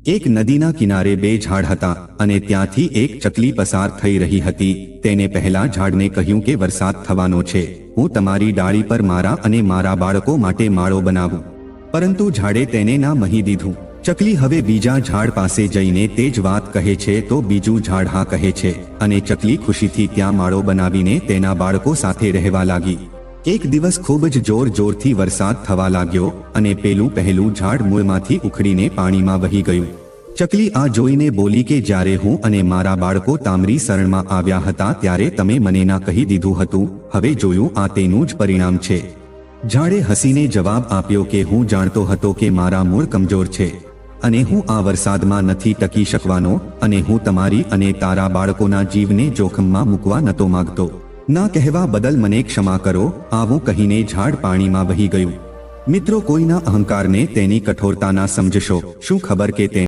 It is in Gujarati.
એક નદીના કિનારે બે ઝાડ હતા અને ત્યાંથી એક ચકલી પસાર થઈ રહી હતી। તેને પહેલા ઝાડને કહ્યું કે વરસાદ થવાનો છે, હું તમારી ડાળી પર મારા અને મારા બાળકો માટે માળો બનાવું, પરંતુ ઝાડે તેને ના મહી દીધું। ચકલી હવે બીજા ઝાડ પાસે જઈને તે જ વાત કહે છે તો બીજું ઝાડ હા કહે છે અને ચકલી ખુશીથી ત્યાં માળો બનાવીને તેના બાળકો સાથે રહેવા લાગી। એક દિવસ ખૂબ જ જોરથી વરસાદ થવા લાગ્યો અને પેલું પહેલું ઝાડ મૂળમાંથી ઉખડીને પાણીમાં વહી ગયું। ચકલી આ જોઈને બોલી કે જ્યારે હું અને મારા બાળકો તામરી શરણમાં આવ્યા હતા ત્યારે તમે મને ના કહી દીધું હતું, હવે જોયું આ તેનું જ પરિણામ છે। ઝાડે હસીને જવાબ આપ્યો કે હું જાણતો હતો કે મારા મૂળ કમજોર છે અને હું આ વરસાદમાં નથી ટકી શકવાનો અને હું તમારી અને તારા બાળકોના જીવને જોખમમાં મૂકવા નતો માંગતો। ના કહેવા બદલ મને ક્ષમા કરો। આવું કહીને ઝાડ પાણીમાં વહી ગયું। મિત્રો, કોઈના અહંકારને તેની કઠોરતા ના સમજશો। શું ખબર કે તે